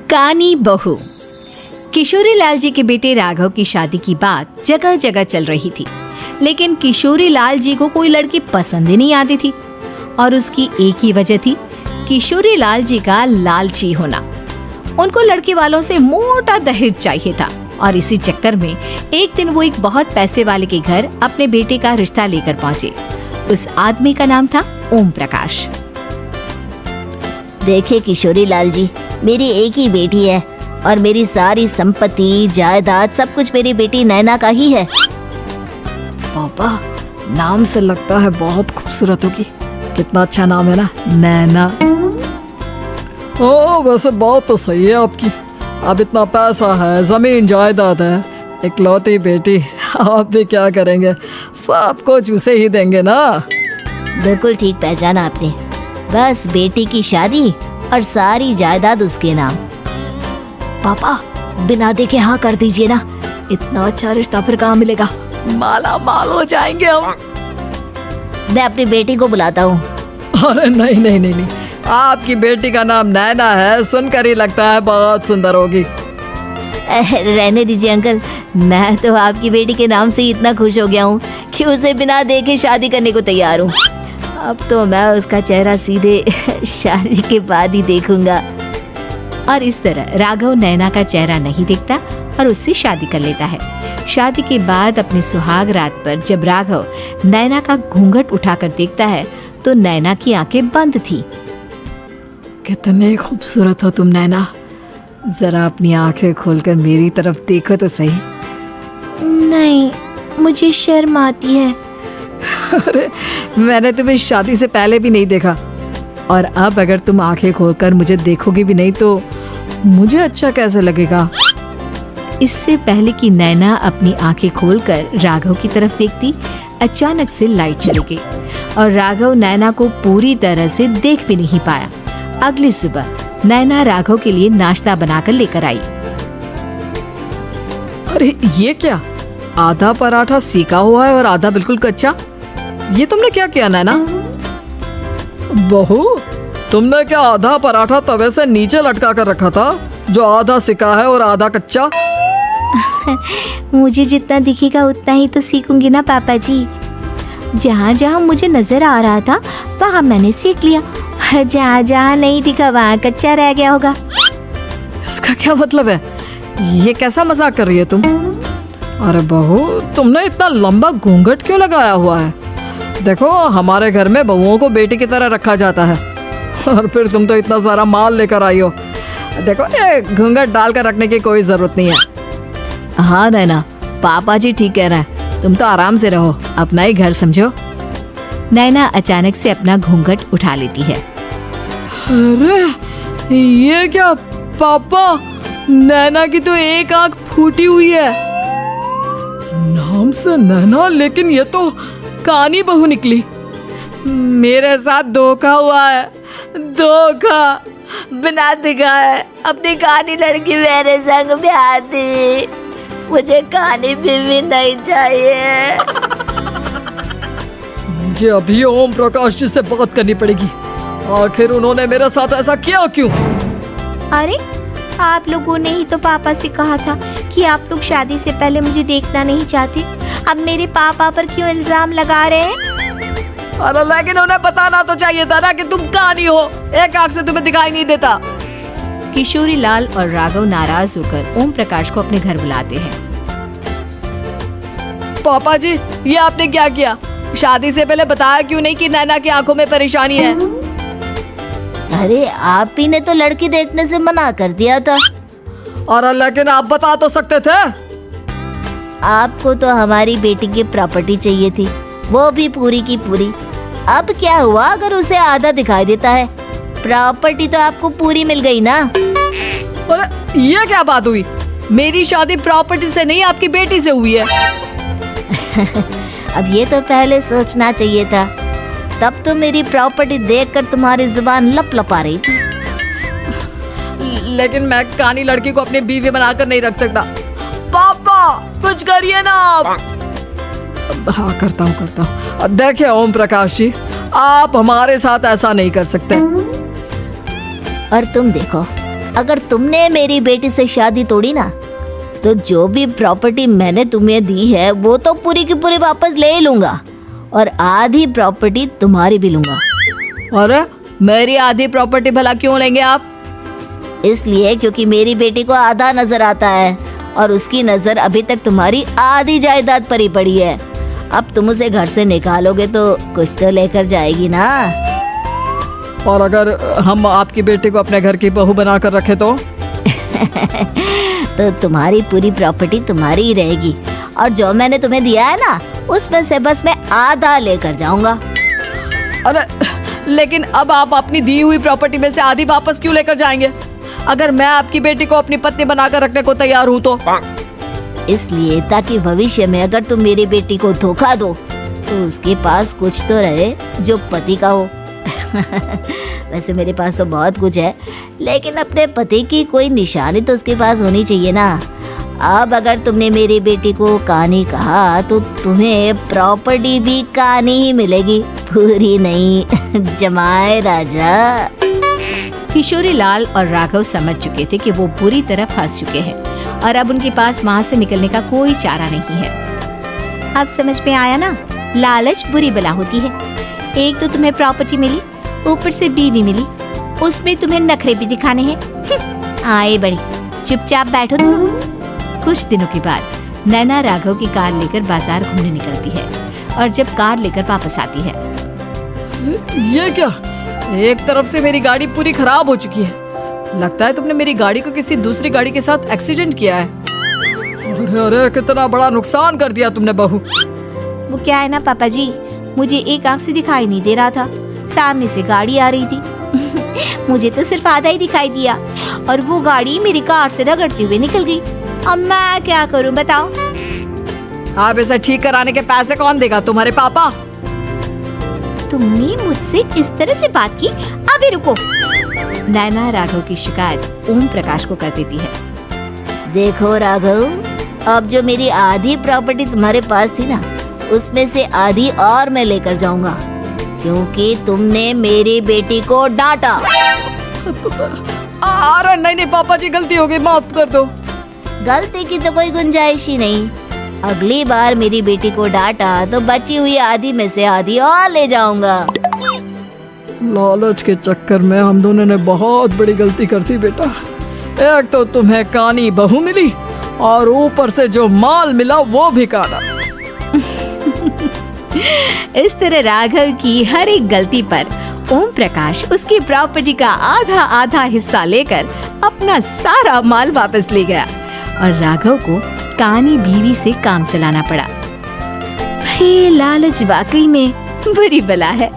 कानी बहू। किशोरी लाल जी के बेटे राघव की शादी की बात जगह जगह चल रही थी, लेकिन किशोरी लाल जी को कोई लड़की पसंद ही नहीं आती थी। और उसकी एक ही वजह थी, किशोरी लाल जी का लालची होना। उनको लड़के वालों से मोटा दहेज चाहिए था और इसी चक्कर में एक दिन वो एक बहुत पैसे वाले के घर अपने बेटे का रिश्ता लेकर पहुंचे। उस आदमी का नाम था ओम प्रकाश। देखिए किशोरी लाल जी, मेरी एक ही बेटी है और मेरी सारी संपत्ति जायदाद सब कुछ मेरी बेटी नैना का ही है। पापा, नाम से लगता है बहुत खूबसूरत होगी। कितना अच्छा नाम है ना, नैना। ओ वैसे बात तो सही है आपकी। अब इतना पैसा है, जमीन जायदाद है, इकलौती बेटी, आप भी क्या करेंगे? सब कुछ उसे ही देंगे ना। बिल्कुल ठीक पहचाना आपने। बस बेटी की शादी और सारी जायदाद उसके नाम। पापा, बिना देखे हाँ कर दीजिए ना। इतना अच्छा रिश्ता फिर कहाँ मिलेगा? माला माल हो जाएंगे हम। मैं अपनी बेटी को बुलाता हूँ। अरे नहीं नहीं नहीं नहीं, आपकी बेटी का नाम नैना है, सुनकर ही लगता है बहुत सुंदर होगी। रहने दीजिए अंकल, मैं तो आपकी बेटी के नाम से ही इतना खुश हो गया हूँ कि उसे बिना देखे शादी करने को तैयार हूँ। अब तो मैं उसका चेहरा सीधे शादी के बाद ही देखूंगा। और इस तरह राघव नैना का चेहरा नहीं देखता और उससे शादी कर लेता है। शादी के बाद अपनी सुहाग रात पर जब राघव नैना का घूंघट उठाकर देखता है तो नैना की आंखें बंद थी। कितनी खूबसूरत हो तुम नैना, जरा अपनी आंखें खोलकर मेरी तरफ देखो तो सही। नहीं, मुझे शर्म आती है। अरे मैंने तुम्हें शादी से पहले भी नहीं देखा, और अब अगर तुम आंखें खोलकर मुझे देखोगी भी नहीं तो मुझे अच्छा कैसे लगेगा? इससे पहले कि नैना अपनी आंखें खोलकर राघव की तरफ देखती, अचानक से लाइट चली गई और राघव नैना को पूरी तरह से देख भी नहीं पाया। अगली सुबह नैना राघव के लिए नाश्ता बनाकर लेकर आई। अरे ये क्या, आधा पराठा सेका हुआ है और आधा बिल्कुल कच्चा। ये तुमने क्या किया नैना? बहू, तुमने क्या आधा पराठा तवे से नीचे लटका कर रखा था, जो आधा सेका है और आधा कच्चा? मुझे जितना दिखेगा उतना ही तो सीखूंगी ना पापा जी। जहाँ जहाँ मुझे नजर आ रहा था वहाँ मैंने सीख लिया, जहाँ जहाँ नहीं दिखा वहाँ कच्चा रह गया होगा। इसका क्या मतलब है? ये कैसा मजाक कर रही है तुम? अरे बहू, तुमने इतना लंबा घूंघट क्यों लगाया हुआ है? देखो, हमारे घर में बहुओं को बेटी की तरह रखा जाता है, और फिर तुम तो इतना सारा माल लेकर आई हो। देखो, ये घूंघट डालकर रखने की कोई जरूरत नहीं है। हाँ नैना, पापा जी ठीक कह रहे हैं, तुम तो आराम से रहो, अपना ही घर समझो। नैना अचानक से अपना घूंघट उठा लेती है। अरे ये क्या पापा, नैना की तो एक आंख फूटी हुई है। नाम से नैना, लेकिन ये तो कानी बहू निकली। मेरे साथ धोखा हुआ है, धोखा। बिना दिखाए अपनी कानी लड़की मेरे संग ब्याह दी। मुझे कानी बीवी नहीं चाहिए। मुझे अभी ओम प्रकाश जी से बात करनी पड़ेगी। आखिर उन्होंने मेरे साथ ऐसा किया क्यों? अरे आप लोगों ने ही तो पापा से कहा था कि आप लोग शादी से पहले मुझे देखना नहीं चाहते। अब मेरे पापा पर क्यों इल्जाम लगा रहे हैं? अरे लेकिन उन्हें बताना तो चाहिए था ना कि तुम कानी हो, एक आंख से तुम्हें दिखाई नहीं देता। किशोरी लाल और राघव नाराज होकर ओम प्रकाश को अपने घर बुलाते हैं। पापा जी, ये आपने क्या किया? शादी से पहले बताया क्यों नहीं कि नैना की आंखों में परेशानी है? अरे आप ही ने तो लड़की देखने से मना कर दिया था। और लेकिन आप बता तो सकते थे। आपको तो हमारी बेटी की प्रॉपर्टी चाहिए थी, वो भी पूरी की पूरी। अब क्या हुआ अगर उसे आधा दिखाई देता है? प्रॉपर्टी तो आपको पूरी मिल गई ना। अरे ये क्या बात हुई? मेरी शादी प्रॉपर्टी से नहीं, आपकी बेटी से हुई है। अब ये तो पहले सोचना चाहिए था, तब तो मेरी प्रॉपर्टी देखकर तुम्हारी जुबान लप लपा रही थी। लेकिन मैं कानी लड़की को अपनी बीवी बनाकर नहीं रख सकता। पापा कुछ करिए ना आप। हाँ करता हूँ। देखिए ओम प्रकाश जी, आप हमारे साथ ऐसा नहीं कर सकते। और तुम देखो, अगर तुमने मेरी बेटी से शादी तोड़ी ना, तो जो भी प्रॉपर्टी मैंने तुम्हें दी है वो तो पूरी की पूरी वापस ले ही लूंगा, और आधी प्रॉपर्टी तुम्हारी भी लूंगा। अरे मेरी आधी प्रॉपर्टी भला क्यों लेंगे आप? इसलिए क्योंकि मेरी बेटी को आधा नजर आता है और उसकी नजर अभी तक तुम्हारी आधी जायदाद पर ही पड़ी है। अब तुम उसे घर से निकालोगे तो कुछ तो लेकर जाएगी ना। और अगर हम आपकी बेटी को अपने घर की बहू बना कर रखे तो तो तुम्हारी पूरी प्रॉपर्टी तुम्हारी ही रहेगी, और जो मैंने तुम्हें दिया है ना, उसमें से बस मैं आधा लेकर जाऊंगा। अरे लेकिन अब आप अपनी दी हुई प्रॉपर्टी में से आधी वापस क्यों लेकर जाएंगे? अगर मैं आपकी बेटी को अपनी पत्नी बनाकर रखने को तैयार हूँ तो? इसलिए ताकि भविष्य में अगर तुम मेरी बेटी को धोखा दो तो उसके पास कुछ तो रहे जो पति का हो। वैसे मेरे पास तो बहुत कुछ है, लेकिन अपने पति की कोई निशानी तो उसके पास होनी चाहिए ना। अब अगर तुमने मेरी बेटी को कहानी कहा तो तुम्हें प्रॉपर्टी भी कहानी ही मिलेगी, पूरी नहीं। जमाए राजा। किशोरी लाल और राघव समझ चुके थे कि वो बुरी तरह फंस चुके हैं और अब उनके पास वहाँ से निकलने का कोई चारा नहीं है। अब समझ में आया ना, लालच बुरी बला होती है। एक तो तुम्हें प्रॉपर्टी मिली, ऊपर से बीवी मिली, उसमें तुम्हें नखरे भी दिखाने हैं। आए बड़ी, चुपचाप बैठो तुम। कुछ दिनों के बाद नैना राघव की कार लेकर बाजार घूमने निकलती है और जब कार लेकर वापस आती है, ये क्या? एक तरफ से मेरी गाड़ी पूरी खराब हो चुकी है। लगता है तुमने मेरी गाड़ी को किसी दूसरी गाड़ी के साथ एक्सीडेंट किया है। अरे अरे कितना बड़ा नुकसान कर दिया तुमने बहू। वो क्या है ना पापा जी, मुझे एक आंख से दिखाई नहीं दे रहा था, सामने से गाड़ी आ रही थी। मुझे तो सिर्फ आधा ही दिखाई दिया और वो गाड़ी मेरी कार से रगड़ते हुए निकल गई। अब मैं क्या करूं बताओ? आप इसे ठीक कराने के पैसे कौन देगा? तुम्हारे पापा। तुमने मुझसे इस तरह से बात की? अभी रुको। नैना राघव की शिकायत ओम प्रकाश को कर देती है। देखो राघव, अब जो मेरी आधी प्रॉपर्टी तुम्हारे पास थी ना, उसमें से आधी और मैं लेकर जाऊंगा, क्योंकि तुमने मेरी बेटी को डांटा। अरे नहीं नहीं पापा जी, गलती हो गई, माफ कर दो। गलती की तो कोई गुंजाइश ही नहीं। अगली बार मेरी बेटी को डांटा तो बची हुई आधी में से आधी और ले जाऊंगा। लालच के चक्कर में हम दोनों ने बहुत बड़ी गलती कर दी बेटा। एक तो तुम्हें कानी बहू मिली और ऊपर से जो माल मिला वो भी काना। इस तरह राघव की हर एक गलती पर ओम प्रकाश उसकी प्रॉपर्टी का आधा आधा हिस्सा लेकर अपना सारा माल वापस ले गया और राघव को कानी बीवी से काम चलाना पड़ा। भाई लालच वाकई में बुरी बला है।